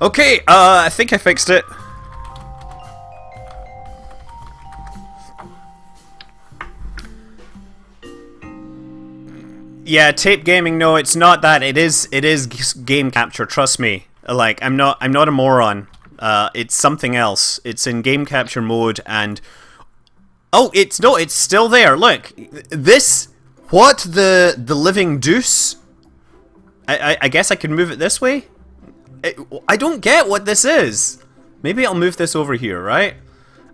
Okay, I think I fixed it. Yeah, tape gaming. No, it's not that. It is game capture. Trust me. Like I'm not a moron. It's something else. It's in game capture mode, and oh, it's still there. Look, this. What the living deuce? I guess I can move it this way. I don't get what this is. Maybe I'll move this over here, right?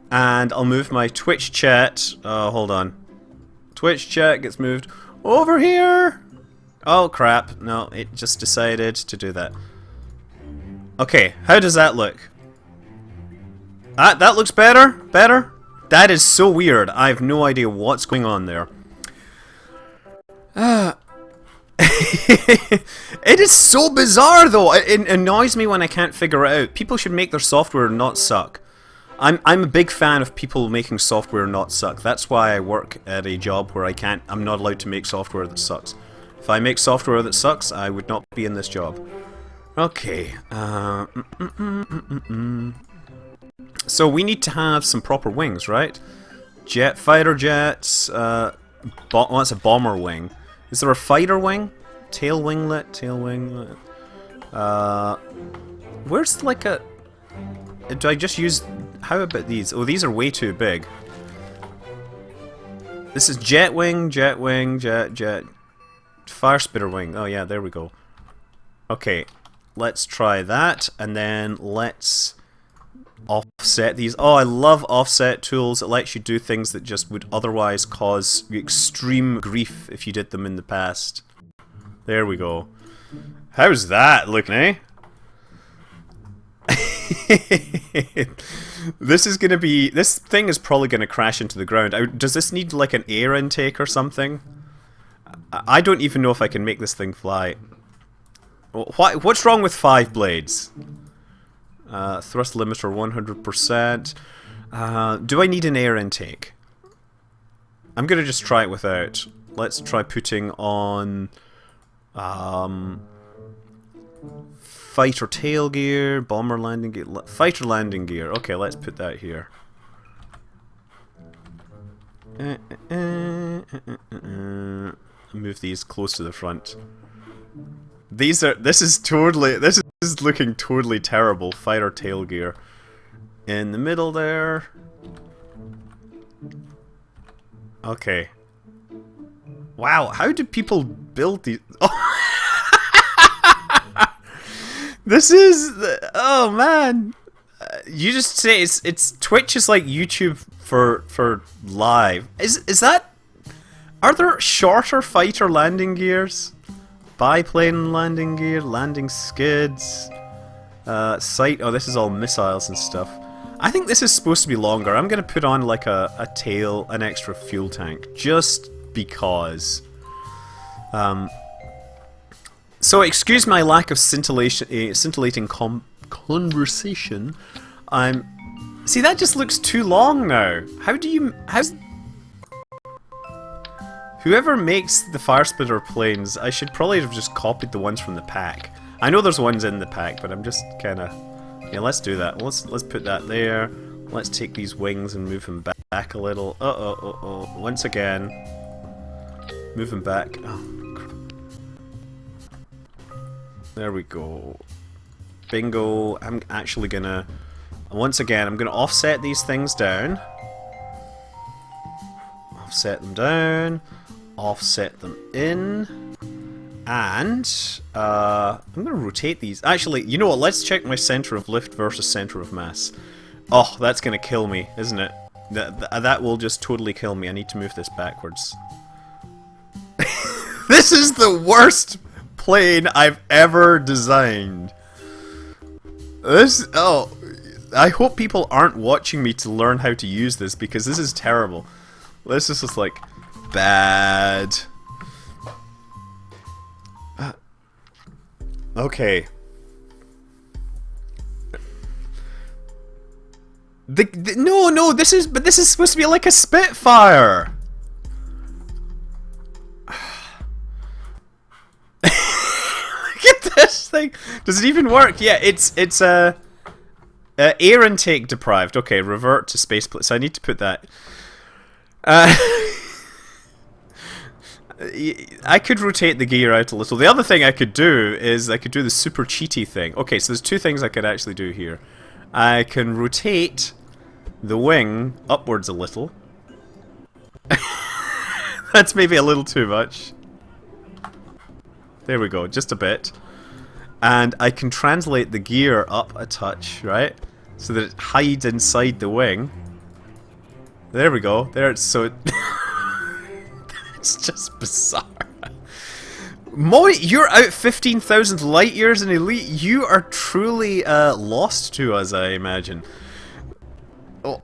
And I'll move my Twitch chat. Hold on. Twitch chat gets moved over here. Oh crap! No, it just decided to do that. Okay, how does that look? That looks better. Better. That is so weird. I have no idea what's going on there. It is so bizarre though. It annoys me when I can't figure it out. People should make their software not suck. I'm a big fan of people making software not suck. That's why I work at a job where I'm not allowed to make software that sucks. If I make software that sucks, I would not be in this job. Okay. So we need to have some proper wings, right? Fighter jets. That's a bomber wing. Is there a fighter wing? Tail winglet, tail winglet. Where's like a... Do I just use... How about these? Oh, these are way too big. This is jet wing, jet. Fire spitter wing. Oh yeah, there we go. Okay, let's try that, and then let's offset these. Oh, I love offset tools. It lets you do things that just would otherwise cause extreme grief if you did them in the past. There we go. How's that looking, eh? This thing is probably gonna crash into the ground. Does this need like an air intake or something? I don't even know if I can make this thing fly. What's wrong with 5 blades? Thrust limiter 100%. Do I need an air intake? I'm gonna just try it without. Let's try putting on fighter tail gear, bomber landing gear, fighter landing gear. Okay, let's put that here. Move these close to the front. This is looking totally terrible. Fighter tail gear in the middle there. Okay. Wow, how do people build these? Oh. This is oh man. You just say it's Twitch is like YouTube for live. Is that? Are there shorter fighter landing gears? Biplane landing gear, landing skids, sight. Oh, this is all missiles and stuff. I think this is supposed to be longer. I'm gonna put on like a tail, an extra fuel tank, just because. So excuse my lack of scintillating conversation. See, that just looks too long now. Whoever makes the fire spitter planes, I should probably have just copied the ones from the pack. I know there's ones in the pack, but I'm just kind of... Yeah, let's do that. Let's put that there. Let's take these wings and move them back a little. Once again. Move them back. Oh. There we go. Bingo. I'm actually gonna... Once again, I'm gonna offset these things down. Offset them down. Offset them in. And... I'm gonna rotate these. Actually, you know what? Let's check my center of lift versus center of mass. Oh, that's gonna kill me, isn't it? That will just totally kill me. I need to move this backwards. This is the worst plane I've ever designed. Oh, I hope people aren't watching me to learn how to use this, because this is terrible. This is just like bad. Okay. No, this is supposed to be like a Spitfire. Look at this thing. thing? Does it even work? Yeah, it's air intake deprived. Okay, revert to space plate. So I need to put that. I could rotate the gear out a little. The other thing I could do is I could do the super cheaty thing. Okay, so there's two things I could actually do here. I can rotate the wing upwards a little. That's maybe a little too much. There we go, just a bit. And I can translate the gear up a touch, right? So that it hides inside the wing. There we go. There it's so... It's just bizarre. Moy, you're out 15,000 light years in Elite. You are truly lost to us, I imagine. Oh,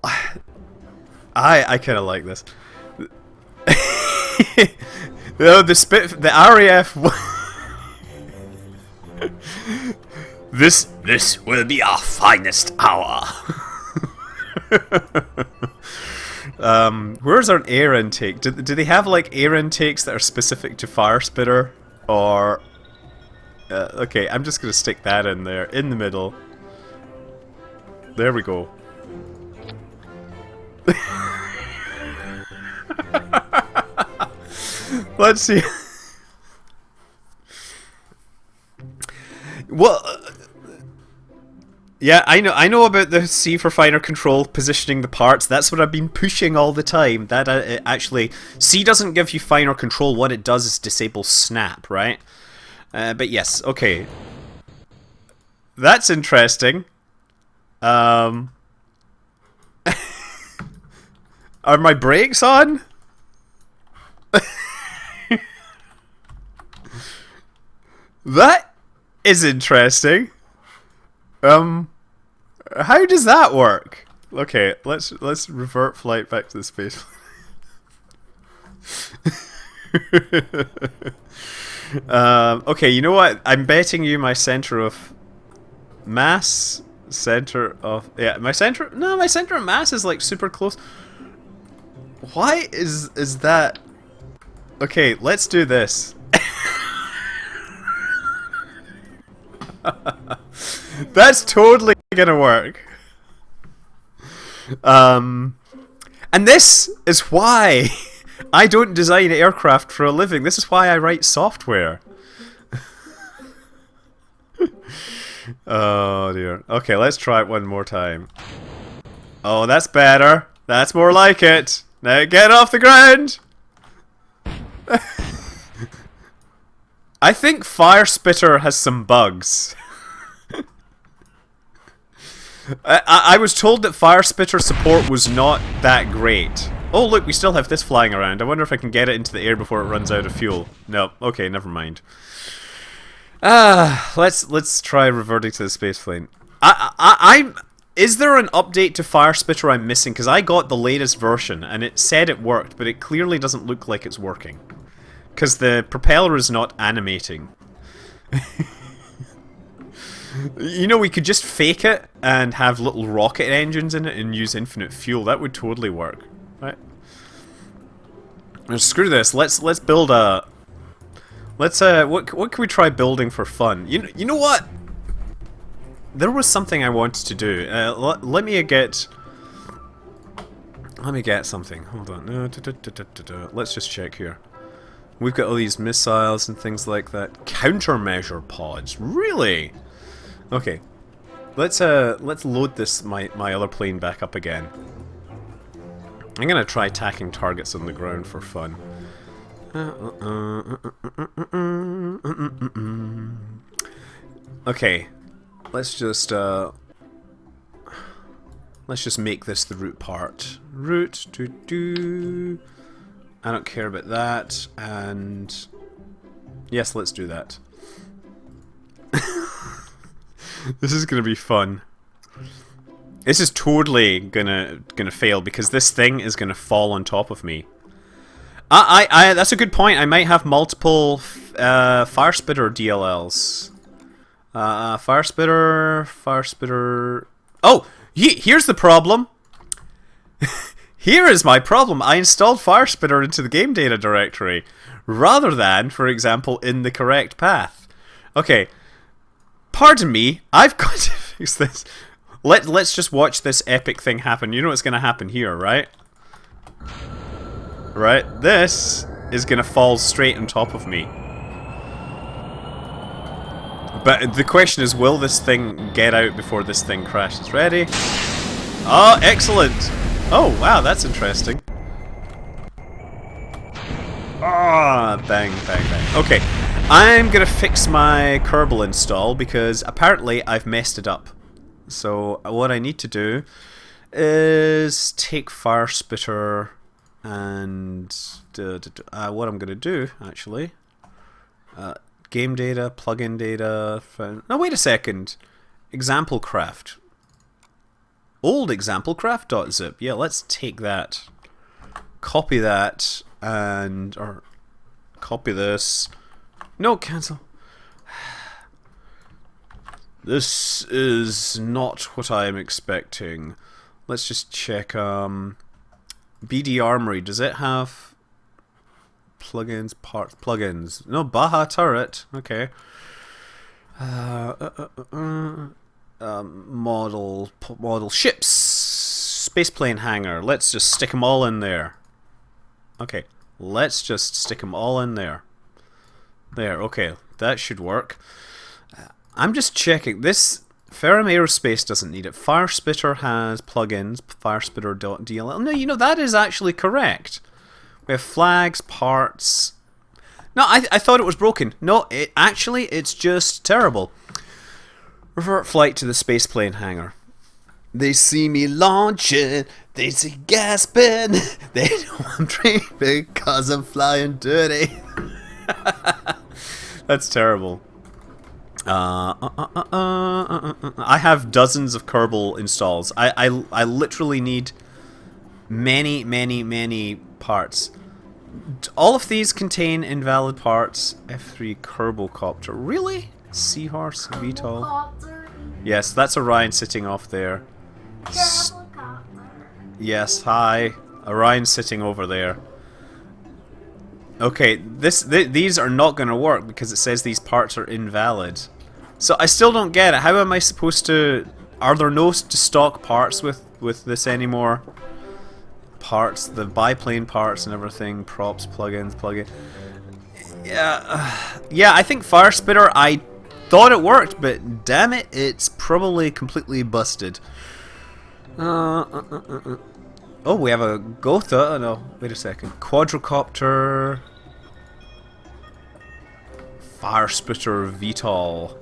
I kind of like this. No, the RAF. This will be our finest hour. Where's our air intake? Do they have like air intakes that are specific to Fire Spitter? Or okay, I'm just gonna stick that in there, in the middle. There we go. Let's see. Well, yeah, I know about the C for finer control, positioning the parts. That's what I've been pushing all the time. That actually, C doesn't give you finer control. What it does is disable snap, right? But yes, okay. That's interesting. Are my brakes on? That is interesting. How does that work? Okay, let's revert flight back to the space. Okay, you know what? I'm betting you my center of mass, my center. No, my center of mass is like super close. Why is that? Okay, let's do this. That's totally gonna work. And this is why I don't design aircraft for a living. This is why I write software. Oh dear. Okay, let's try it one more time. Oh, that's better. That's more like it. Now get off the ground. I think Fire Spitter has some bugs. I was told that Fire Spitter support was not that great. Oh look, we still have this flying around. I wonder if I can get it into the air before it runs out of fuel. No, okay, never mind. Let's try reverting to the space plane. Is there an update to Fire Spitter I'm missing? Because I got the latest version and it said it worked, but it clearly doesn't look like it's working. Because the propeller is not animating. You know, we could just fake it and have little rocket engines in it and use infinite fuel. That would totally work, right? Now, screw this. Let's build a. Let's what can we try building for fun? You know what? There was something I wanted to do. Let me get something. Hold on. Let's just check here. We've got all these missiles and things like that. Countermeasure pods. Really? Okay. Let's load this my other plane back up again. I'm gonna try attacking targets on the ground for fun. Okay. Let's just make this the root part. Root I don't care about that, and yes, let's do that. This is gonna be fun. This is totally gonna fail because this thing is gonna fall on top of me. That's a good point. I might have multiple Fire Spitter DLLs. Fire Spitter. Oh, here's the problem. Here is my problem. I installed Fire Spitter into the game data directory rather than, for example, in the correct path. Okay. Pardon me, I've got to fix this. Let's just watch this epic thing happen. You know what's going to happen here, right? Right? This is going to fall straight on top of me. But the question is, will this thing get out before this thing crashes? Ready? Oh, excellent! Oh, wow, that's interesting. Ah, bang, bang, bang. Okay, I'm going to fix my Kerbal install because apparently I've messed it up. So what I need to do is take Fire Spitter and what I'm going to do actually, game data, plugin data. No, wait a second. Example craft. Old example craft.zip. Yeah, let's take that. Copy that or copy this. No, cancel. This is not what I am expecting. Let's just check. BD Armory, does it have plugins, parts, plugins? No, Baja Turret. Okay. Model ships, spaceplane hangar. Let's just stick them all in there. Okay, let's just stick them all in there. There. Okay, that should work. I'm just checking. This Ferrum Aerospace doesn't need it. Fire Spitter has plugins. Firespitter.dll. No, you know, that is actually correct. We have flags, parts. No, I thought it was broken. No, it's just terrible. Revert flight to the spaceplane hangar. They see me launching. They see gasping. They know I'm dreaming because I'm flying dirty. That's terrible. I have dozens of Kerbal installs. I literally need many parts. All of these contain invalid parts. F3 Kerbal-copter. Really? Seahorse VTOL. Yes, that's Orion sitting off there. Yes, hi. Orion sitting over there. Okay, these are not going to work because it says these parts are invalid. So I still don't get it. How am I supposed to... Are there no stock parts with this anymore? Parts, the biplane parts and everything, props, plugins, plugin. Yeah, I think Fire Spitter, I thought it worked, but damn it, it's probably completely busted. Oh, we have a Gotha. Oh, no, wait a second. Quadricopter. Fire Spitter VTOL.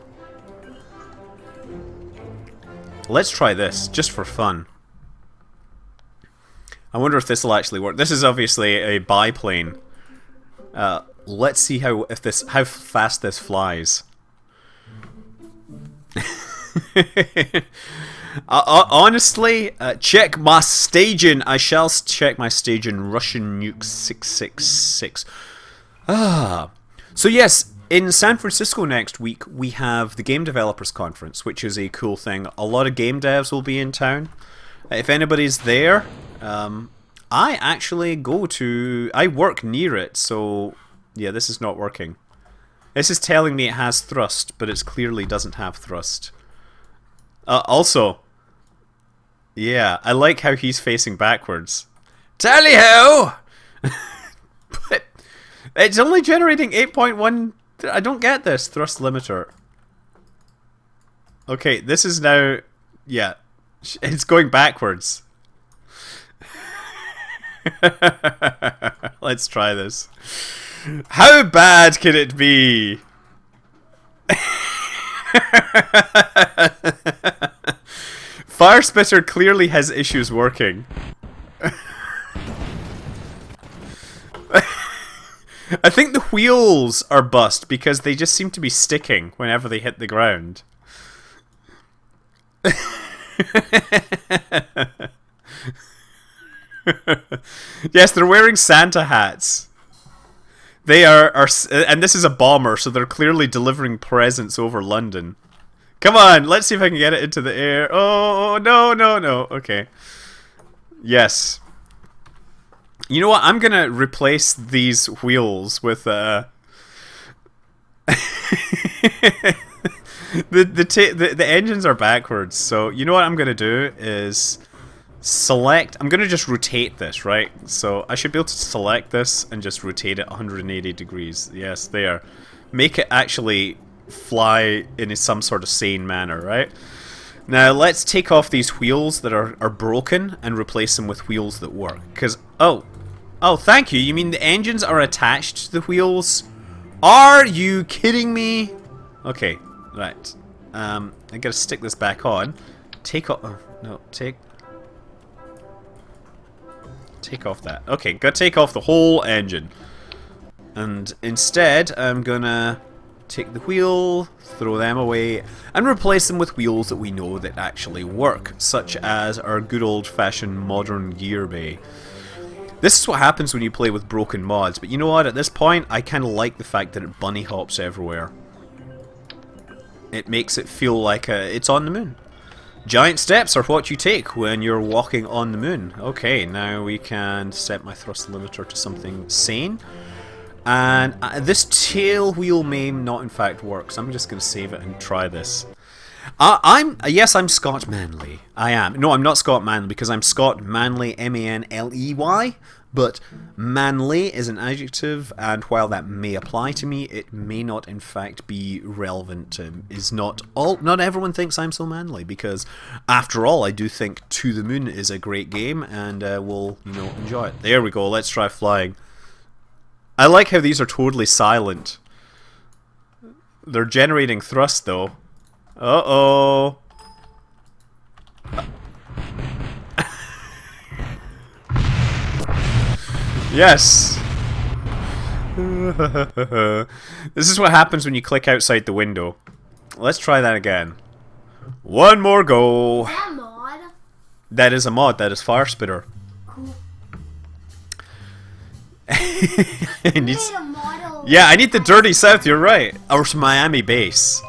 Let's try this, just for fun. I wonder if this will actually work. This is obviously a biplane. Let's see how fast this flies. Honestly, check my staging. I shall check my staging. Russian Nuke 666. So yes, in San Francisco next week we have the Game Developers Conference, which is a cool thing. A lot of game devs will be in town. If anybody's there, I actually I work near it, so yeah, this is not working. This is telling me it has thrust, but it clearly doesn't have thrust. Also, yeah, I like how he's facing backwards. Tally-ho! But it's only generating 8.1... I don't get this. Thrust limiter. Okay, this is now... Yeah, it's going backwards. Let's try this. How bad can it be? Fire Spitter clearly has issues working. I think the wheels are bust because they just seem to be sticking whenever they hit the ground. Yes, they're wearing Santa hats. They are, and this is a bomber, so they're clearly delivering presents over London. Come on, let's see if I can get it into the air. Oh, no. Okay. Yes. You know what? I'm gonna replace these wheels with, This the engines are backwards. So you know what I'm gonna do is select. I'm gonna just rotate this, right? So I should be able to select this and just rotate it 180 degrees. Yes, there. Make it actually fly in some sort of sane manner, right? Now let's take off these wheels that are broken and replace them with wheels that work. Because oh, thank you. You mean the engines are attached to the wheels? Are you kidding me? Okay, right. I gotta stick this back on. Take off. Oh, no, take off that. Okay, gotta take off the whole engine. And instead, I'm gonna take the wheel, throw them away, and replace them with wheels that we know that actually work, such as our good old-fashioned modern gear bay. This is what happens when you play with broken mods, but you know what, at this point, I kind of like the fact that it bunny hops everywhere. It makes it feel like it's on the moon. Giant steps are what you take when you're walking on the moon. Okay, now we can set my thrust limiter to something sane. And this tail wheel may not in fact work, so I'm just going to save it and try this. Yes, I'm Scott Manley. I am. No, I'm not Scott Manley because I'm Scott Manley, M-A-N-L-E-Y. But manly is an adjective, and while that may apply to me, it may not in fact be relevant to not everyone thinks I'm so manly, because after all, I do think To the Moon is a great game, and we'll enjoy it. There we go. Let's try flying. I like how these are totally silent. They're generating thrust though. Uh-oh. Yes. This is what happens when you click outside the window. Let's try that again. One more go. Is that a mod? That is a mod. That is Fire Spitter. Yeah, I need the Dirty South, you're right. Or Miami base.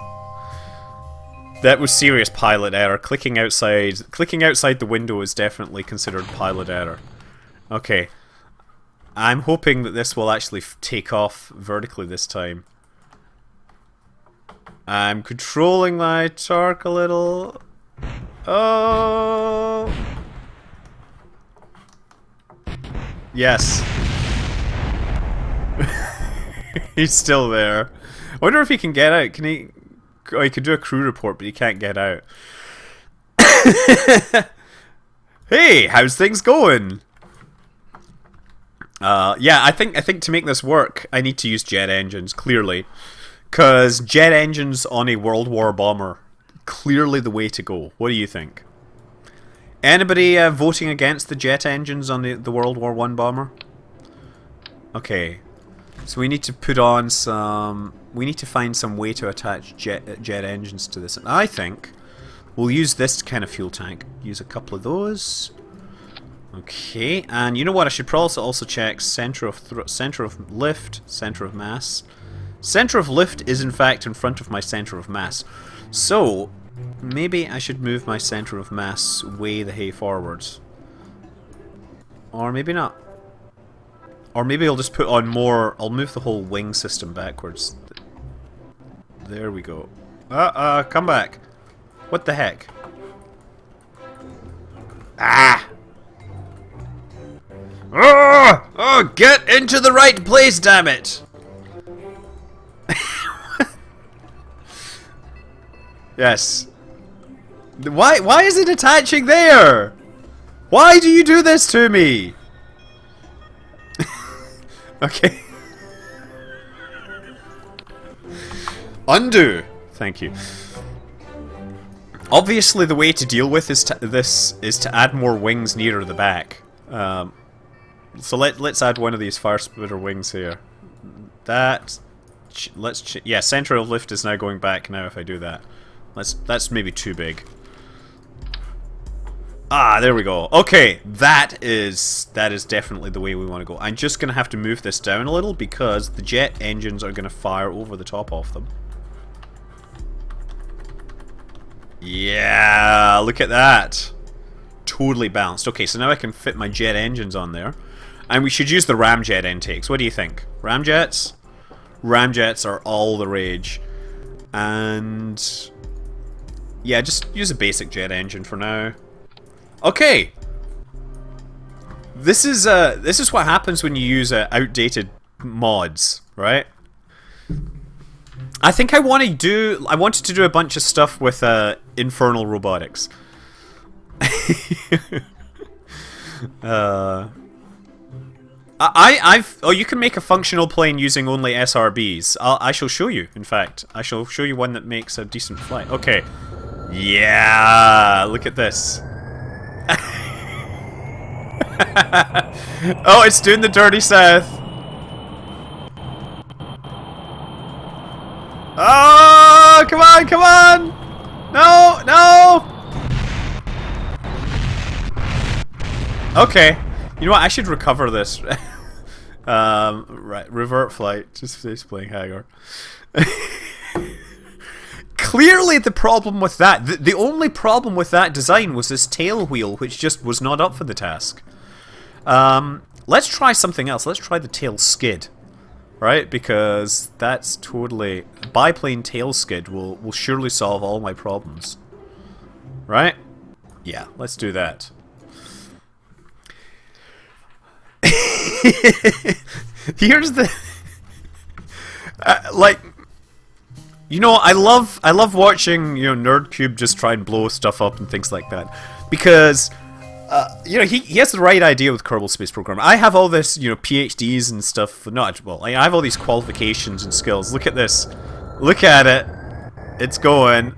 That was serious pilot error. Clicking outside the window is definitely considered pilot error. Okay. I'm hoping that this will actually take off vertically this time. I'm controlling my torque a little. Oh. Yes. He's still there. I wonder if he can get out. Can he? Oh, he can do a crew report, but he can't get out. Hey, how's things going? Yeah, I think to make this work, I need to use jet engines, clearly. Because jet engines on a World War bomber, clearly the way to go. What do you think? Anybody voting against the jet engines on the World War I bomber? Okay. So we need to put on some... We need to find some way to attach jet engines to this. And I think we'll use this kind of fuel tank. Use a couple of those. Okay, and you know what? I should probably also check center of lift, center of mass. Center of lift is in fact in front of my center of mass. So maybe I should move my center of mass way the hay forwards. Or maybe not. Or maybe I'll just put on more... I'll move the whole wing system backwards. There we go. Come back. What the heck? Ah! Oh, get into the right place, damn it! Yes. Why is it attaching there? Why do you do this to me? Okay. Undo. Thank you. Obviously, the way to deal with this is to add more wings nearer the back. So let's add one of these fire spitter wings here. That. Yeah, center of lift is now going back now. If I do that, that's maybe too big. Ah, there we go. Okay, that is definitely the way we want to go. I'm just going to have to move this down a little because the jet engines are going to fire over the top of them. Yeah, look at that. Totally balanced. Okay, so now I can fit my jet engines on there. And we should use the ramjet intakes. What do you think? Ramjets? Ramjets are all the rage. And Yeah, just use a basic jet engine for now. Okay. This is what happens when you use outdated mods, right? I think I wanted to do a bunch of stuff with infernal robotics. You can make a functional plane using only SRBs. I shall show you. In fact, I shall show you one that makes a decent flight. Okay. Yeah, look at this. Oh, it's doing the dirty south. Oh, come on, come on! No, no! Okay. You know what? I should recover this. Right, revert flight. Just playing Hagar. Clearly, the problem with that, the only problem with that design was this tail wheel, which just was not up for the task. Let's try something else. Let's try the tail skid. Right? Because that's totally... biplane tail skid will surely solve all my problems. Right? Yeah, let's do that. Here's the... like... You know, I love watching, you know, NerdCube just try and blow stuff up and things like that. Because... you know, he has the right idea with Kerbal Space Program. I have all this, you know, PhDs and stuff. I have all these qualifications and skills. Look at this. Look at it. It's going.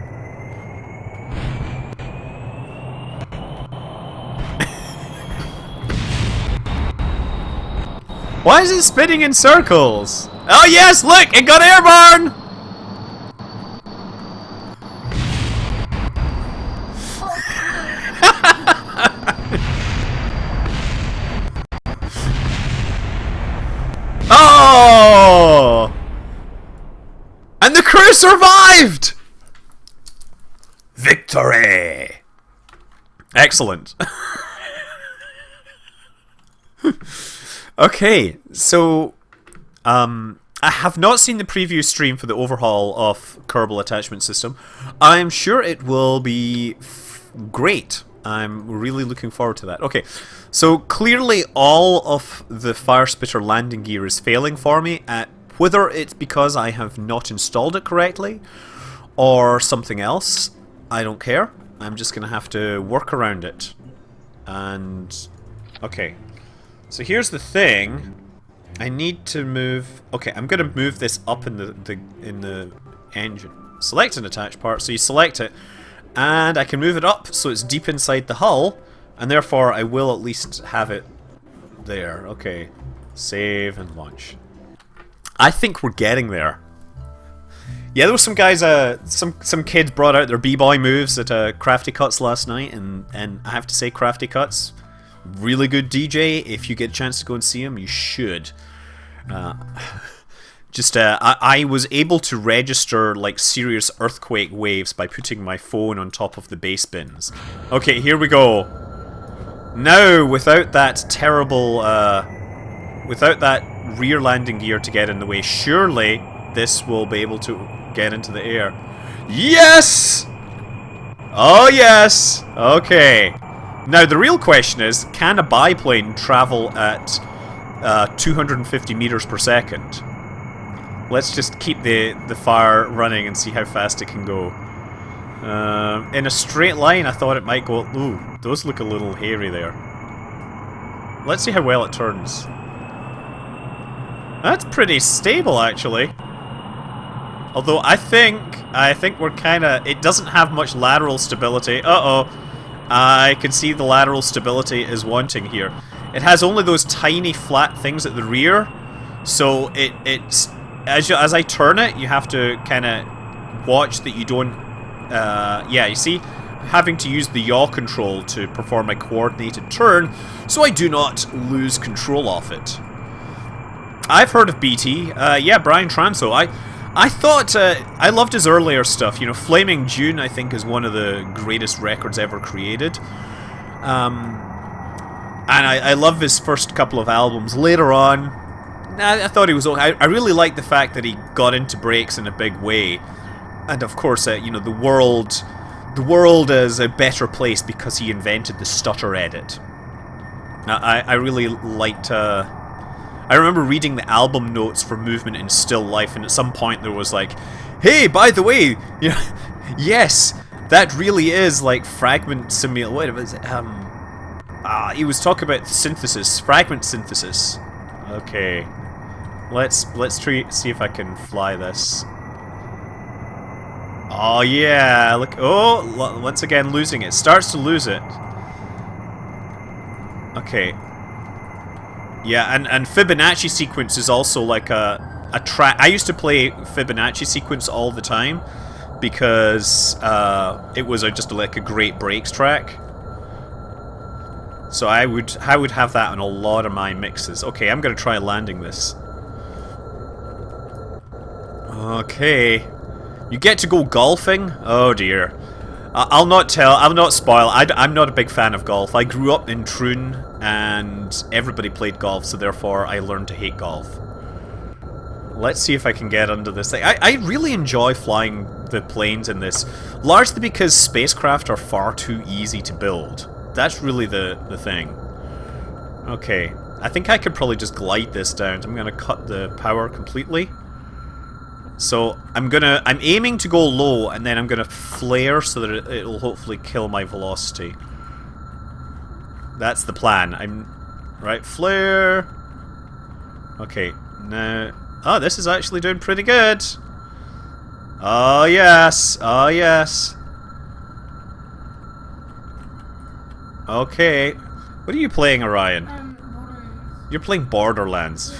Why is it spinning in circles? Oh yes, look! It got airborne! Oh! And the crew survived! Victory! Excellent. Okay, so I have not seen the preview stream for the overhaul of Kerbal Attachment System. I'm sure it will be great. I'm really looking forward to that. Okay, so clearly all of the Fire Spitter landing gear is failing for me. Whether it's because I have not installed it correctly or something else, I don't care. I'm just going to have to work around it. And okay, so here's the thing. I need to move. Okay, I'm going to move this up in the engine. Select an attached part. So you select it. And I can move it up so it's deep inside the hull, and therefore I will at least have it there. Okay, save and launch. I think we're getting there. Yeah, there were some guys, some kids brought out their b-boy moves at Crafty Cuts last night, and I have to say, Crafty Cuts, really good DJ. If you get a chance to go and see him, you should. I was able to register like serious earthquake waves by putting my phone on top of the bass bins. Okay, here we go. Now, without that terrible, without that rear landing gear to get in the way, surely this will be able to get into the air. Yes! Oh yes! Okay. Now the real question is, can a biplane travel at 250 meters per second? Let's just keep the fire running and see how fast it can go. In a straight line, I thought it might go... Ooh, those look a little hairy there. Let's see how well it turns. That's pretty stable, actually. Although I think we're kind of... It doesn't have much lateral stability. Uh-oh. I can see the lateral stability is wanting here. It has only those tiny flat things at the rear, so it's... As I turn it, you have to kind of watch that you don't... yeah, you see? Having to use the yaw control to perform a coordinated turn, so I do not lose control of it. I've heard of BT. Yeah, Brian Transo. I thought... I loved his earlier stuff. You know, Flaming June, I think, is one of the greatest records ever created. And I love his first couple of albums. Later on... I thought he was okay. I really liked the fact that he got into breaks in a big way, and of course, you know, the the world is a better place because he invented the stutter edit. I really liked... I remember reading the album notes for Movement in Still Life, and at some point there was like, hey, by the way, you know, yes, that really is like fragment simulation. What was it? He was talking about synthesis, fragment synthesis. Okay, let's see if I can fly this. Oh yeah, look! Oh, once again losing it. Starts to lose it. Okay. Yeah, and Fibonacci sequence is also like a track. I used to play Fibonacci sequence all the time because it was just like a great breaks track. So I would have that on a lot of my mixes. Okay, I'm gonna try landing this. Okay, you get to go golfing. Oh dear. I'll not spoil. I'm not a big fan of golf. I grew up in Troon, and everybody played golf, so therefore I learned to hate golf. Let's see if I can get under this thing. I really enjoy flying the planes in this, largely because spacecraft are far too easy to build. That's really the thing. Okay, I think I could probably just glide this down. I'm gonna cut the power completely. So I'm aiming to go low, and then I'm gonna flare so that it'll hopefully kill my velocity. That's the plan. Right, flare. Okay, now. Oh, this is actually doing pretty good. Oh yes, oh yes. Okay, what are you playing, Orion? You're playing Borderlands.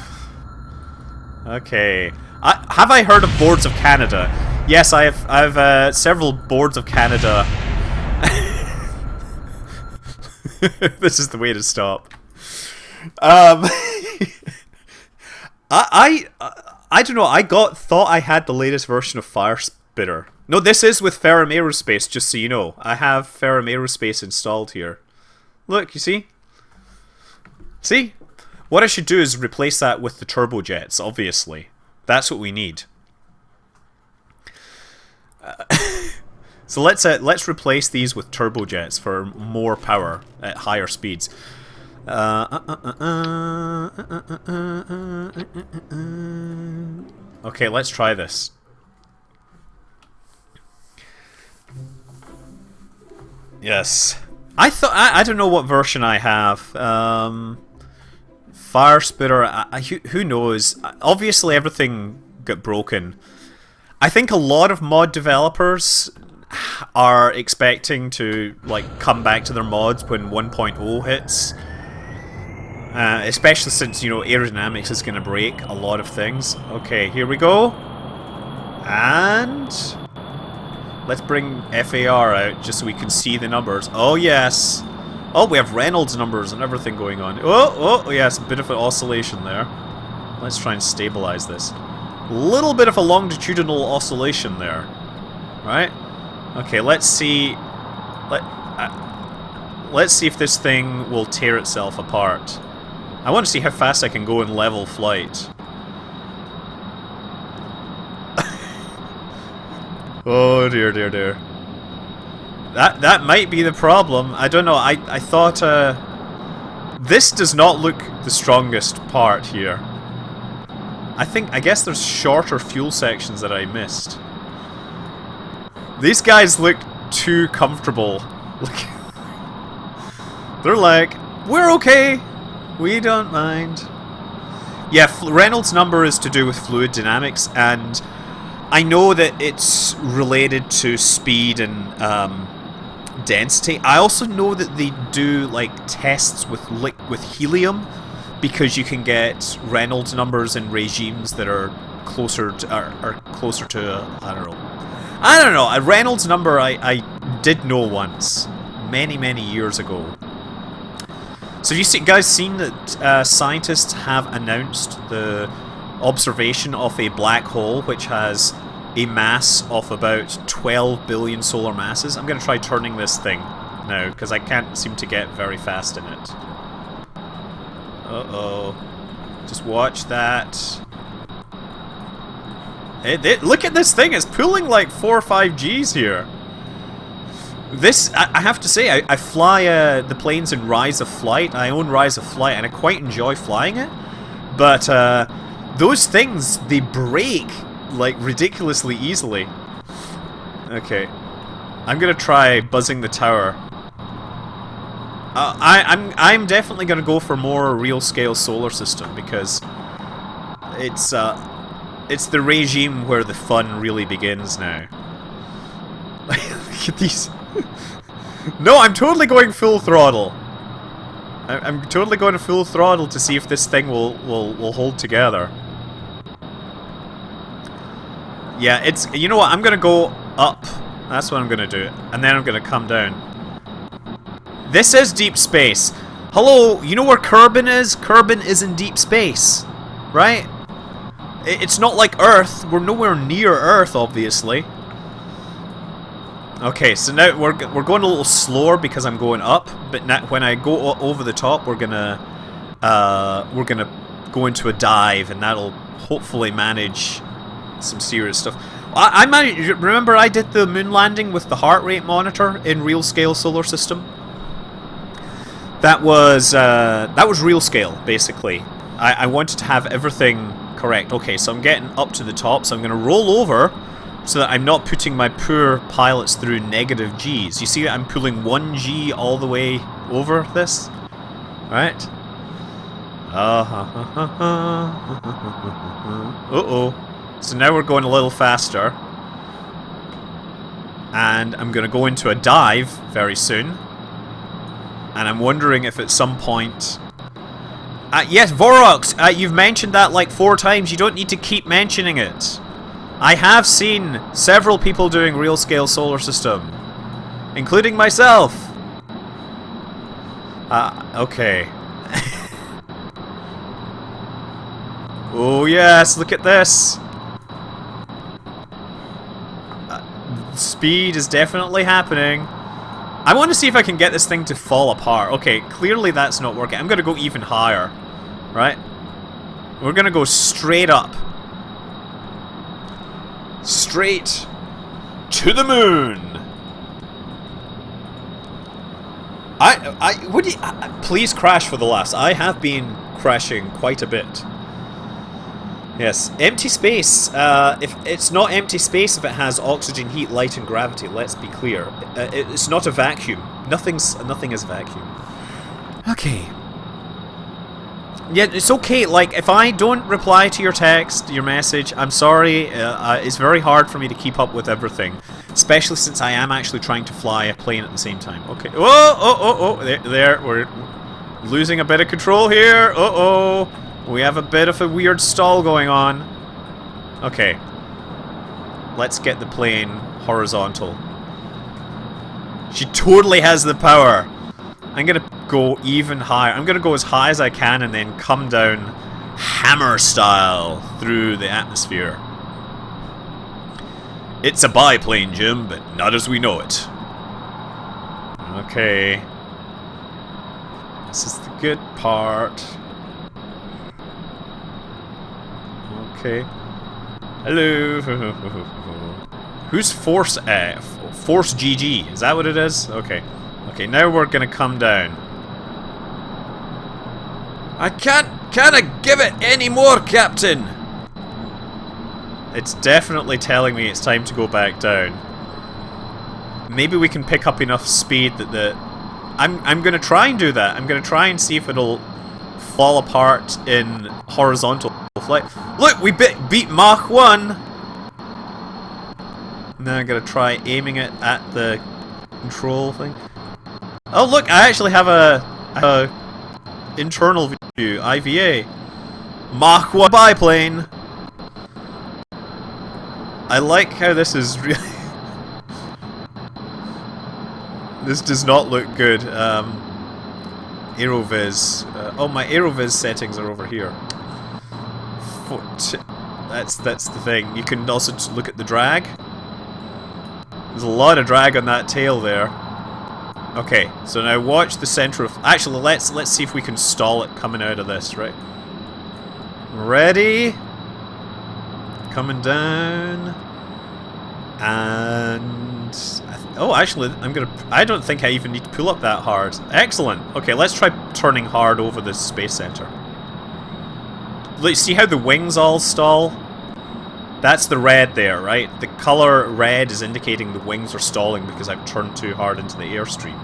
Okay. Have I heard of Boards of Canada? Yes, I have several Boards of Canada. This is the way to stop. I don't know. I thought I had the latest version of Firespitter. No, this is with Ferrum Aerospace. Just so you know, I have Ferrum Aerospace installed here. Look, you see? See? What I should do is replace that with the turbojets. Obviously. That's what we need. So let's replace these with turbojets for more power at higher speeds. Okay, let's try this. Yes, I don't know what version I have. Firespitter, who knows? Obviously everything got broken. I think a lot of mod developers are expecting to like come back to their mods when 1.0 hits. Especially since, you know, aerodynamics is going to break a lot of things. Okay, here we go. And let's bring FAR out just so we can see the numbers. Oh yes. Oh, we have Reynolds numbers and everything going on. Oh, yes, a bit of an oscillation there. Let's try and stabilize this. Little bit of a longitudinal oscillation there. Right? Okay, let's see. Let's see if this thing will tear itself apart. I want to see how fast I can go in level flight. Oh dear, dear, dear. That might be the problem. I don't know. I thought this does not look the strongest part here. I guess there's shorter fuel sections that I missed. These guys look too comfortable. Look. They're like, we're okay. We don't mind. Yeah, Reynolds number is to do with fluid dynamics, and I know that it's related to speed and density. I also know that they do like tests with helium, because you can get Reynolds numbers in regimes that are closer to I don't know. A Reynolds number I did know once, many years ago. So have you guys seen that scientists have announced the observation of a black hole which has a mass of about 12 billion solar masses? I'm going to try turning this thing now, because I can't seem to get very fast in it. Uh-oh. Just watch that. Look at this thing, it's pulling like 4 or 5 Gs here. This, I have to say, I fly the planes in Rise of Flight. I own Rise of Flight, and I quite enjoy flying it. But those things, they break like ridiculously easily. Okay, I'm gonna try buzzing the tower. I'm definitely gonna go for more real scale solar system because it's the regime where the fun really begins now. Look at these. No, I'm totally going full throttle. I'm totally going to full throttle to see if this thing will hold together. Yeah, it's, you know what, I'm gonna go up. That's what I'm gonna do. And then I'm gonna come down. This is deep space. Hello, you know where Kerbin is? Kerbin is in deep space. Right? It's not like Earth. We're nowhere near Earth, obviously. Okay, so now we're going a little slower because I'm going up, but now when I go over the top, we're gonna go into a dive, and that'll hopefully manage some serious stuff. I managed. Remember, I did the moon landing with the heart rate monitor in real scale solar system. That was real scale, basically. I wanted to have everything correct. Okay, so I'm getting up to the top, so I'm going to roll over so that I'm not putting my poor pilots through negative Gs. You see that I'm pulling 1 G all the way over this? Right? Uh-oh. So now we're going a little faster. And I'm going to go into a dive very soon. And I'm wondering if at some point... yes, Vorox! You've mentioned that like 4 times. You don't need to keep mentioning it. I have seen several people doing real scale solar system. Including myself. Okay. Oh yes, look at this. Speed is definitely happening. I want to see if I can get this thing to fall apart. Okay, clearly that's not working. I'm going to go even higher. Right? We're going to go straight up. Straight to the moon. Please crash for the laughs. I have been crashing quite a bit. Yes, empty space. If it's not empty space if it has oxygen, heat, light, and gravity. Let's be clear. It's not a vacuum. Nothing is vacuum. Okay. Yeah, it's okay. Like, if I don't reply to your text, your message, I'm sorry. It's very hard for me to keep up with everything, especially since I am actually trying to fly a plane at the same time. Okay. Oh! There, we're losing a bit of control here. We have a bit of a weird stall going on. Okay. Let's get the plane horizontal. She totally has the power. I'm gonna go even higher. I'm gonna go as high as I can and then come down hammer style through the atmosphere. It's a biplane, Jim, but not as we know it. Okay. This is the good part. Okay. Hello. Who's Force Force GG? Is that what it is? Okay. Okay, now we're gonna come down. I can't give it any more, Captain. It's definitely telling me it's time to go back down. Maybe we can pick up enough speed that I'm gonna try and do that. I'm gonna try and see if it'll fall apart in horizontal flight. Look, we beat Mach 1! Now I'm gonna try aiming it at the control thing. Oh look, I actually have a internal view, IVA. Mach 1 biplane! I like how this is really... This does not look good. Aeroviz. Oh, my Aeroviz settings are over here. That's the thing. You can also look at the drag. There's a lot of drag on that tail there. Okay, so now watch the center of... Actually, let's see if we can stall it coming out of this, right? Ready? Coming down. And... Oh, actually, I don't think I even need to pull up that hard. Excellent. Okay, let's try turning hard over the space center. Let's see how the wings all stall. That's the red there, right? The color red is indicating the wings are stalling because I've turned too hard into the airstream.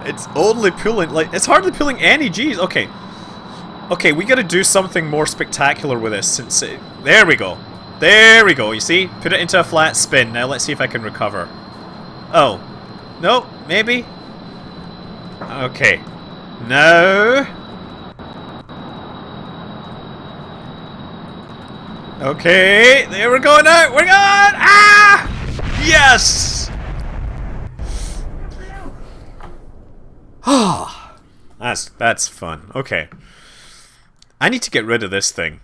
It's only pulling, like, it's hardly pulling any G's. Okay. Okay, we gotta do something more spectacular with this since it, there we go. There we go, you see? Put it into a flat spin. Now let's see if I can recover. Oh. No, maybe? Okay. No. Okay, there we're going now. We're going. Ah! Yes. Ah, that's fun. Okay. I need to get rid of this thing.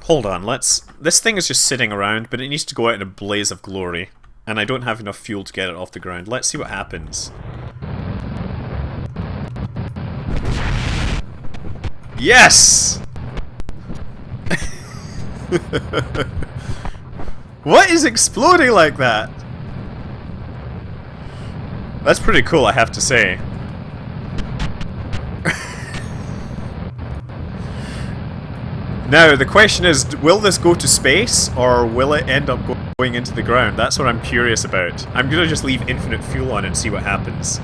Hold on, this thing is just sitting around, but it needs to go out in a blaze of glory. And I don't have enough fuel to get it off the ground. Let's see what happens. Yes! What is exploding like that? That's pretty cool, I have to say. Now, the question is, will this go to space, or will it end up going into the ground? That's what I'm curious about. I'm gonna just leave infinite fuel on and see what happens.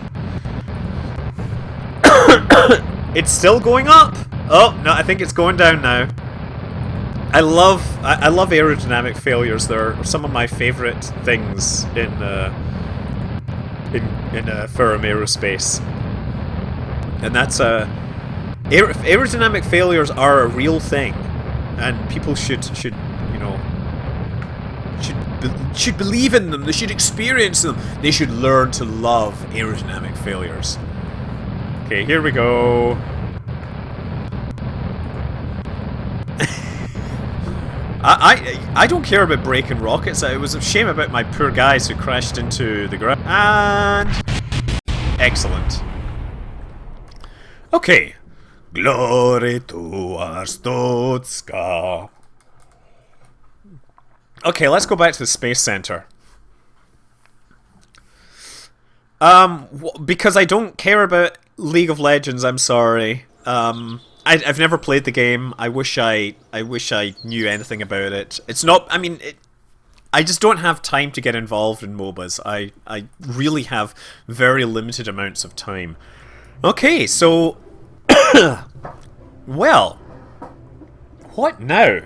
It's still going up! Oh, no, I think it's going down now. I love aerodynamic failures. They're some of my favorite things in firm aerospace. And that's aerodynamic failures are a real thing. And people should you know, should believe in them. They should experience them. They should learn to love aerodynamic failures. Okay, here we go. I don't care about breaking rockets. It was a shame about my poor guys who crashed into the ground. And excellent. Okay. Glory to Arstotzka. Okay, let's go back to the Space Center. Because I don't care about League of Legends, I'm sorry. I've never played the game. I wish I knew anything about it. It's not, I mean, I just don't have time to get involved in MOBAs. I really have very limited amounts of time. Okay, so well, what now?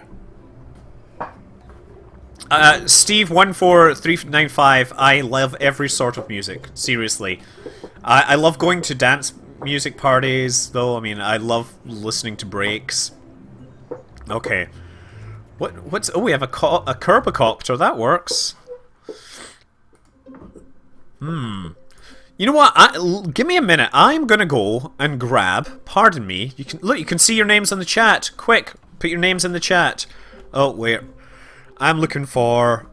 Steve14395, I love every sort of music. Seriously. I love going to dance music parties, though. I mean, I love listening to breaks. Okay. What's... Oh, we have a Kerbacopter. That works. You know what? Give me a minute. I'm gonna go and grab... Pardon me. You can see your names in the chat. Quick, put your names in the chat. Oh, wait. I'm looking for...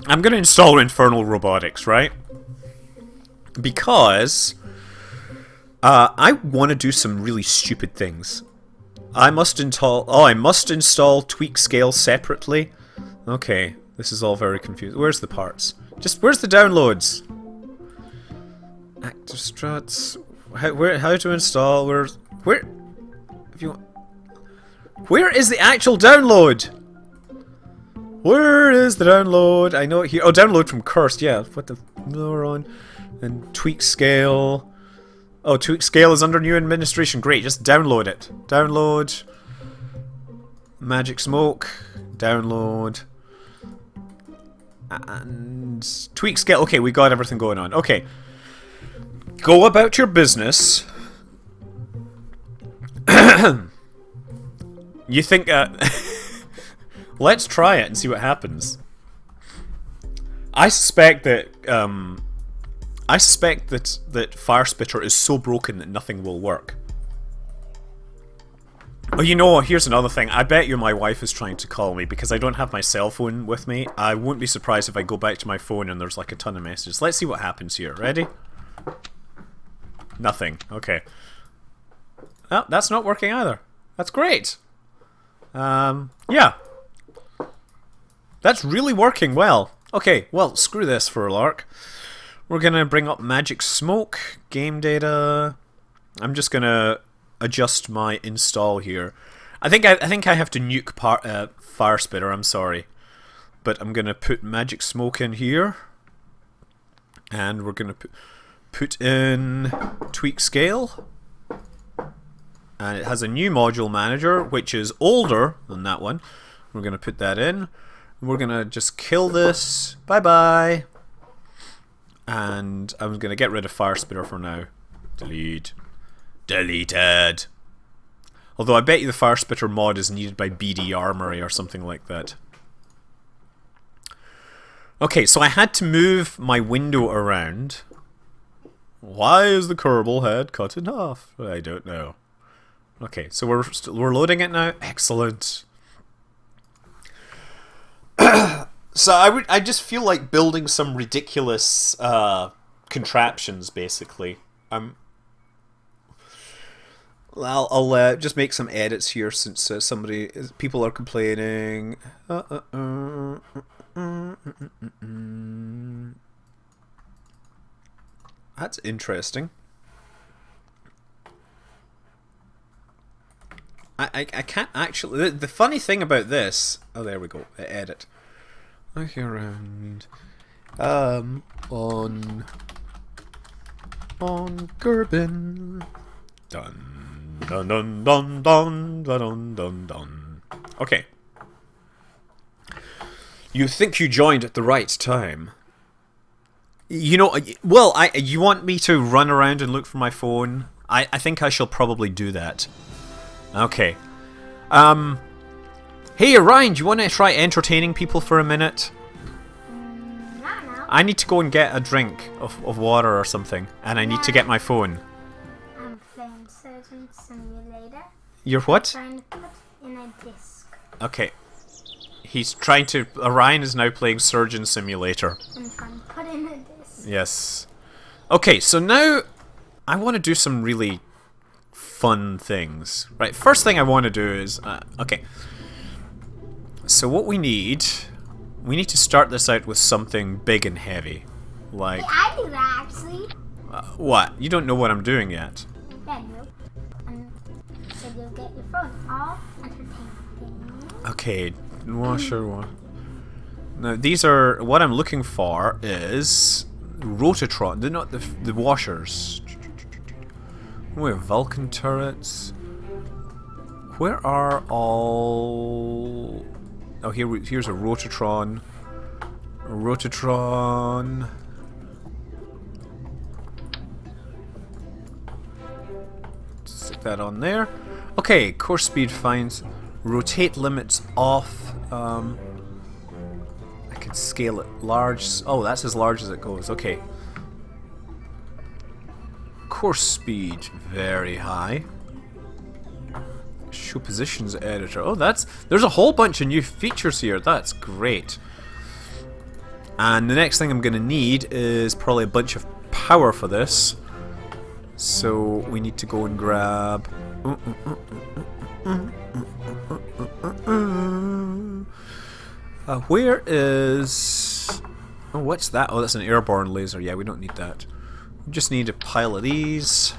I'm gonna install Infernal Robotics, right? Because... I want to do some really stupid things. I must install... Oh, I must install Tweak Scale separately? Okay. This is all very confusing. Where's the parts? Where's the downloads? Active struts. How to install? Where? If you. Where is the actual download? Where is the download? I know it here. Oh, download from Cursed. Yeah. What the? We're on. And Tweak Scale. Oh, Tweak Scale is under new administration. Great. Just download it. Download. Magic Smoke. Download. And Tweak Scale. Okay, we got everything going on. Okay. Go about your business. You think... let's try it and see what happens. I suspect that... that Fire Spitter is so broken that nothing will work. Oh, you know, here's another thing. I bet you my wife is trying to call me because I don't have my cell phone with me. I won't be surprised if I go back to my phone and there's like a ton of messages. Let's see what happens here. Ready? Nothing. Okay. Oh, that's not working either. That's great. Yeah. That's really working well. Okay, well, screw this for a lark. We're gonna bring up magic smoke, game data. I'm just gonna adjust my install here. I think I have to nuke fire spitter. I'm sorry, but I'm gonna put magic smoke in here, and we're gonna put in tweak scale, and it has a new module manager which is older than that one. We're gonna put that in. We're gonna just kill this. Bye bye. And I'm gonna get rid of fire spitter for now. Delete. Deleted. Although I bet you the fire spitter mod is needed by BD Armory or something like that. Okay, so I had to move my window around. Why is the Kerbal head cut in half? I don't know. Okay, so we're loading it now. Excellent. So I just feel like building some ridiculous contraptions, basically. I'll just make some edits here since people are complaining. That's interesting. I can't actually. The funny thing about this. Oh, there we go. Edit. Okay, around. On Gerbin. Dun dun dun dun dun dun dun dun. Okay. You think you joined at the right time. You know, well, you want me to run around and look for my phone? I think I shall probably do that. Okay. Hey, Ryan, do you want to try entertaining people for a minute? No. I need to go and get a drink of water or something, and I need to get my phone. I'm playing Surgeon Simulator. You're what? Trying to put in a disc. Okay. He's trying to... Orion is now playing Surgeon Simulator. I'm trying to put in a disc. Yes. Okay, so now I want to do some really fun things. Right, first thing I want to do is... okay. So what we need to start this out with something big and heavy. Like... Hey, I do that, actually. What? You don't know what I'm doing yet. Yeah, no. So you'll get your phone off, entertaining. Okay, well, sure one. Now these are... What I'm looking for is... Rotatron. They're not the washers. We have Vulcan turrets. Where are all... Oh, here's a Rotatron. A Rotatron. Stick that on there. Okay, course speed finds. Rotate limits off. I can scale it large. Oh, that's as large as it goes. Okay. Course speed very high. Show positions editor. Oh, there's a whole bunch of new features here. That's great. And the next thing I'm going to need is probably a bunch of power for this. So we need to go and grab... where is... Oh, what's that? Oh, that's an airborne laser. Yeah, we don't need that. We just need a pile of these.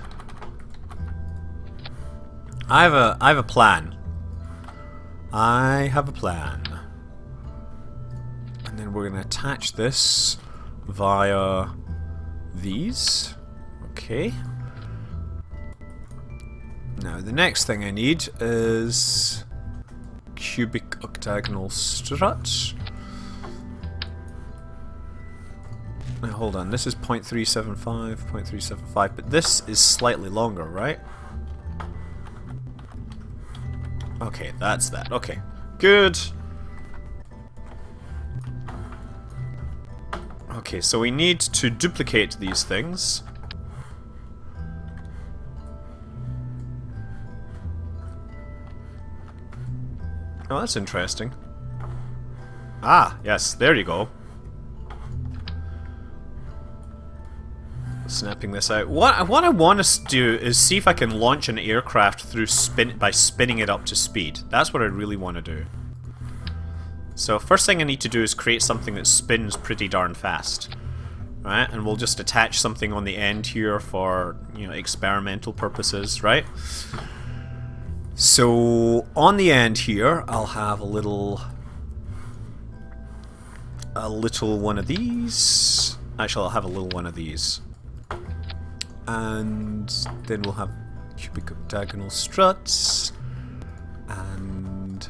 I have a plan. I have a plan. And then we're going to attach this via these. Okay. Now the next thing I need is cubic octagonal strut. Now hold on, this is 0.375, 0.375, but this is slightly longer, right? Okay, that's that. Okay, good. Okay, so we need to duplicate these things. Oh, that's interesting. Ah, yes, there you go. snapping this out. What I want to do is see if I can launch an aircraft through by spinning it up to speed. That's what I really want to do. So first thing I need to do is create something that spins pretty darn fast. Right, and we'll just attach something on the end here for, you know, experimental purposes, right? So on the end here, I'll have a little one of these. Actually, I'll have a little one of these. And then we'll have cubic octagonal struts and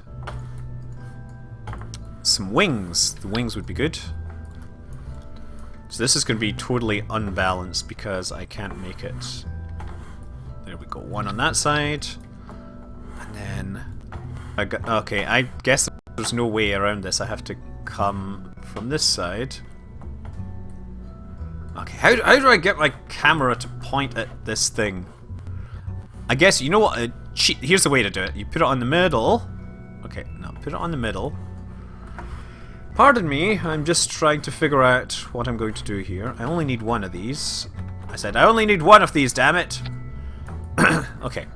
some wings. The wings would be good. So this is going to be totally unbalanced because I can't make it. There we go, one on that side. And then okay, I guess there's no way around this. I have to come from this side. Okay, how do I get my camera to point at this thing? I guess, you know what, here's the way to do it. You put it on the middle. Okay, now put it on the middle. Pardon me, I'm just trying to figure out what I'm going to do here. I only need one of these. I said I only need one of these, damn it! Okay.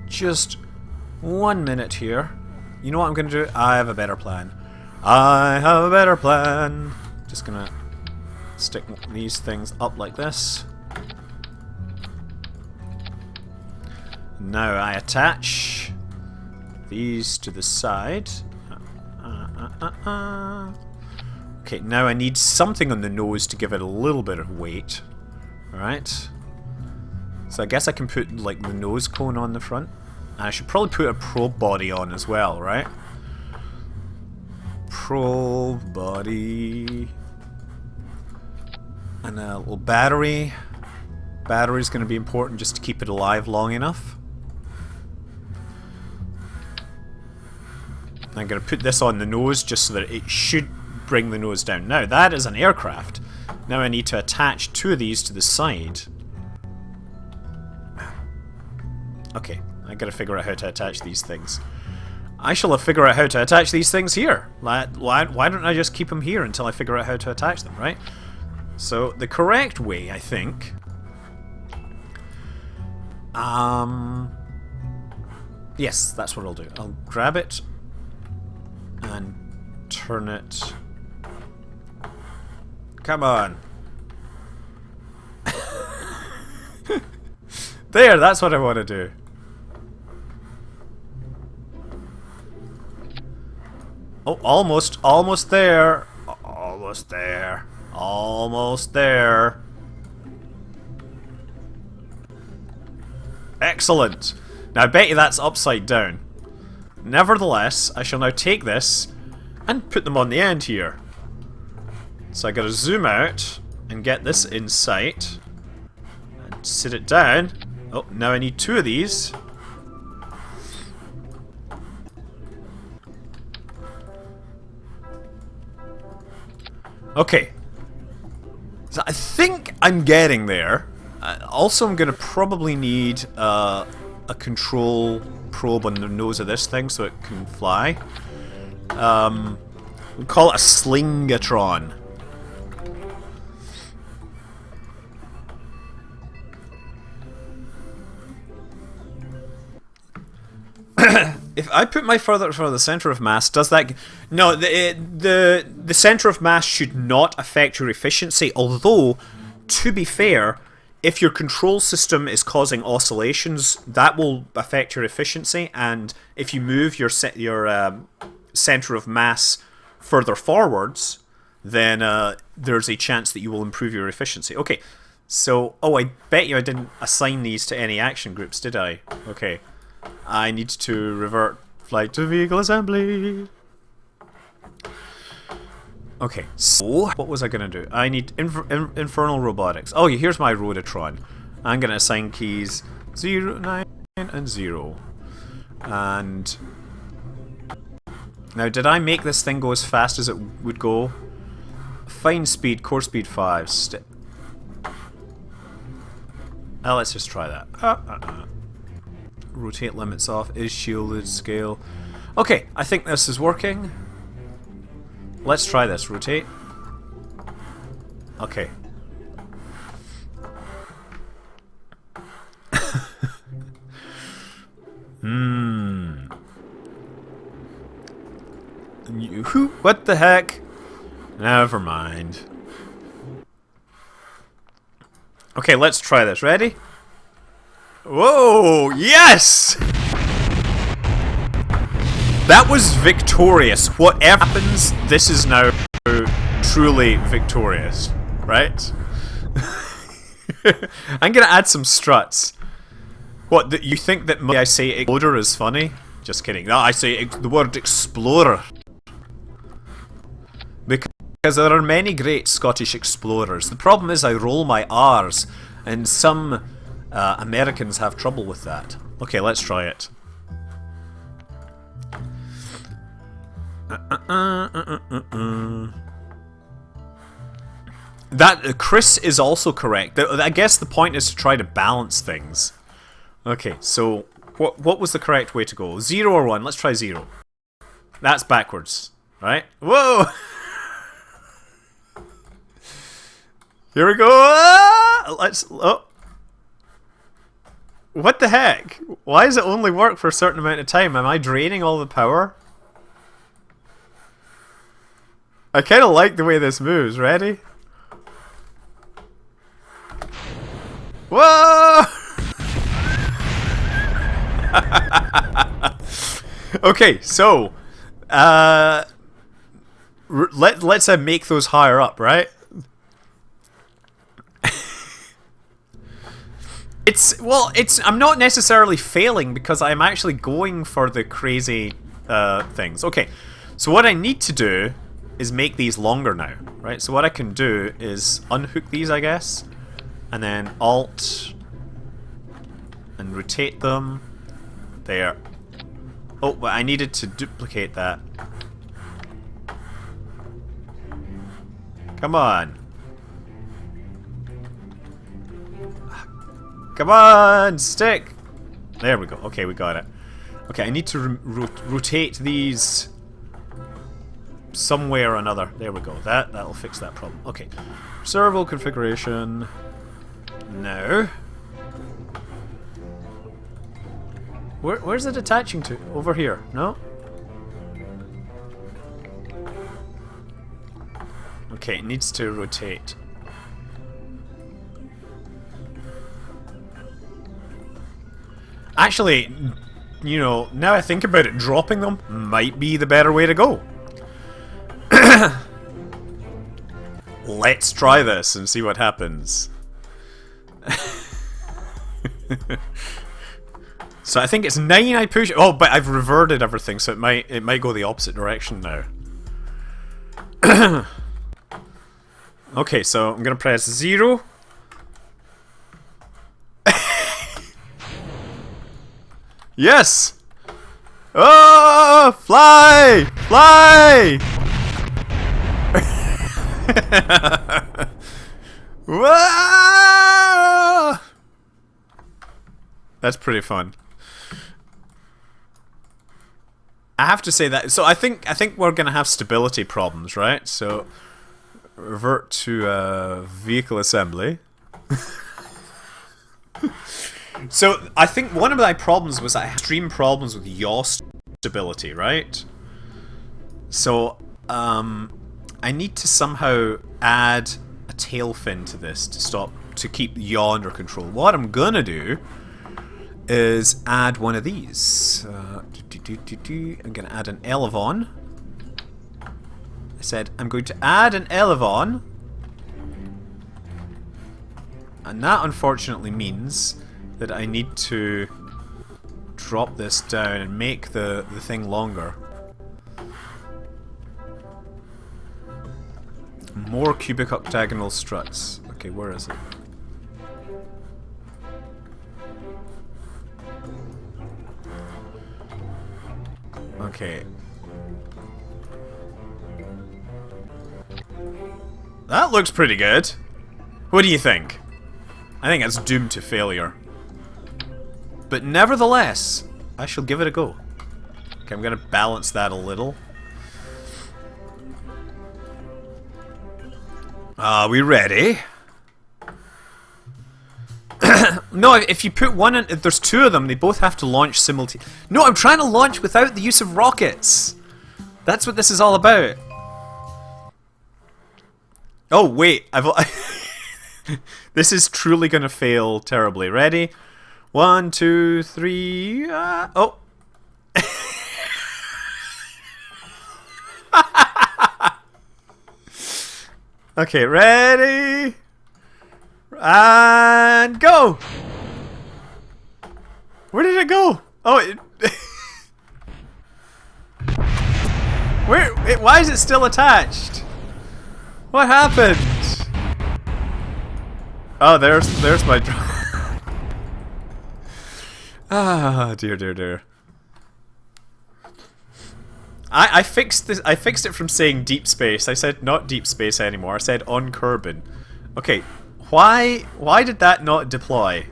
Just 1 minute here. You know what I'm going to do? I have a better plan. I have a better plan. Just gonna stick these things up like this. Now I attach these to the side. Okay, now I need something on the nose to give it a little bit of weight. Alright. So I guess I can put like the nose cone on the front. And I should probably put a probe body on as well, right? Probe body. And a little battery. Battery's going to be important just to keep it alive long enough. I'm going to put this on the nose just so that it should bring the nose down. Now, that is an aircraft. Now I need to attach two of these to the side. Okay, I got to figure out how to attach these things. I shall have figured out how to attach these things here. Why don't I just keep them here until I figure out how to attach them, right? So, the correct way, I think... yes, that's what I'll do. I'll grab it and turn it... Come on! There, that's what I want to do. Oh, almost there. Almost there. Almost there. Excellent. Now I bet you that's upside down. Nevertheless, I shall now take this and put them on the end here. So I gotta zoom out and get this in sight. And sit it down. Oh, now I need two of these. Okay. So I think I'm getting there. Also, I'm going to probably need a control probe on the nose of this thing so it can fly. We call it a slingatron. If I put my further for the center of mass, does that... No, the center of mass should not affect your efficiency, although, to be fair, if your control system is causing oscillations, that will affect your efficiency, and if you move your center of mass further forwards, then there's a chance that you will improve your efficiency. Okay, so... Oh, I bet you I didn't assign these to any action groups, did I? Okay. I need to revert flight to vehicle assembly. Okay, so what was I going to do? I need infernal robotics. Oh, here's my Rotatron. I'm going to assign keys 0, 9, and 0. And now, did I make this thing go as fast as it would go? Fine speed, core speed 5. Let's just try that. Rotate limits off, is shielded, scale. Okay, I think this is working. Let's try this. Rotate. Okay. What the heck? Never mind. Okay, let's try this. Ready? Whoa! Yes! That was victorious. Whatever happens, this is now truly victorious. Right? I'm gonna add some struts. What, you think that I say exploder is funny? Just kidding. No, I say the word explorer. Because there are many great Scottish explorers. The problem is I roll my R's, and some Americans have trouble with that. Okay, let's try it. That Chris is also correct. I guess the point is to try to balance things. Okay, so what was the correct way to go? 0 or 1? Let's try 0. That's backwards, right? Whoa! Here we go. Let's. Oh. What the heck? Why does it only work for a certain amount of time? Am I draining all the power? I kind of like the way this moves. Ready? Whoa! Okay, so let's make those higher up, right? I'm not necessarily failing because I'm actually going for the crazy things. Okay, so what I need to do is make these longer now, right? So what I can do is unhook these, I guess, and then Alt and rotate them. There. Oh, but I needed to duplicate that. Come on. Come on, stick! There we go. Okay, we got it. Okay, I need to rotate these somewhere or another. There we go. That'll fix that problem. Okay. Servo configuration. Now. Where's it attaching to? Over here. No? Okay, it needs to rotate. Actually, you know, now I think about it, dropping them might be the better way to go. Let's try this and see what happens. So I think it's 9 I push. Oh, but I've reverted everything, so it might go the opposite direction now. Okay, so I'm gonna press 0. Yes! Oh, fly! Fly! Whoa! That's pretty fun. I have to say that. So I think we're gonna have stability problems, right? So revert to vehicle assembly. So I think one of my problems was I had extreme problems with yaw stability, right? So I need to somehow add a tail fin to this to keep yaw under control. What I'm gonna do is add one of these. I'm gonna add an elevon. I said I'm going to add an elevon, and that unfortunately means that I need to drop this down and make the thing longer. More cubic octagonal struts. Okay, where is it? Okay. That looks pretty good. What do you think? I think it's doomed to failure. But nevertheless, I shall give it a go. Okay, I'm gonna balance that a little. Are we ready? No, if you put one in, if there's two of them, they both have to launch simultaneously. No, I'm trying to launch without the use of rockets. That's what this is all about. Oh wait, this is truly gonna fail terribly. Ready? 1, 2, 3. Oh. Okay, ready? And go! Where did it go? Oh, why is it still attached? What happened? Oh, there's my ah, dear, dear, dear. I fixed this. I fixed it from saying deep space. I said not deep space anymore. I said on Kerbin. Okay, why did that not deploy?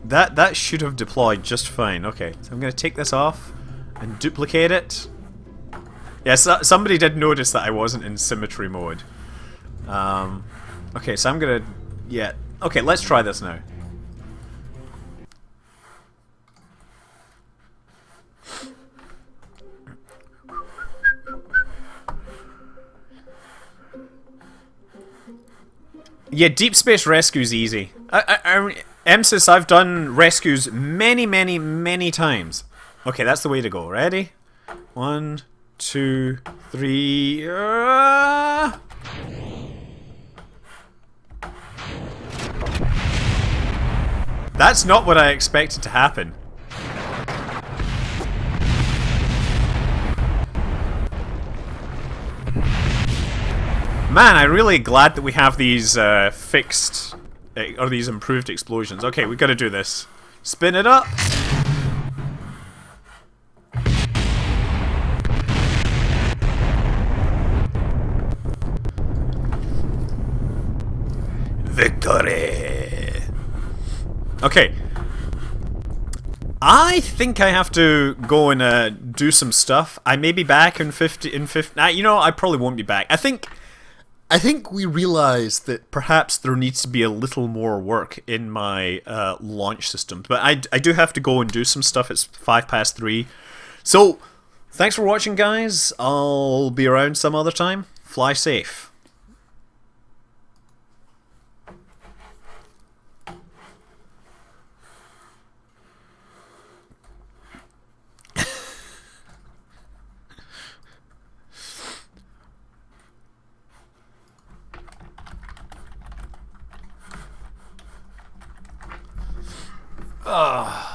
That should have deployed just fine. Okay, so I'm gonna take this off and duplicate it. Yes, somebody did notice that I wasn't in symmetry mode. Okay, so I'm gonna... Yeah. Okay, let's try this now. Yeah, deep space rescue's easy. MSIS, I've done rescues many times. Okay, that's the way to go. Ready? 1, 2, 3. That's not what I expected to happen. Man, I'm really glad that we have these fixed, or these improved explosions. Okay, we gotta do this. Spin it up. Victory! Okay. I think I have to go and do some stuff. I may be back in 50. You know, I probably won't be back. I think we realized that perhaps there needs to be a little more work in my launch system. But I do have to go and do some stuff. It's 3:05. So, thanks for watching, guys. I'll be around some other time. Fly safe. Ugh.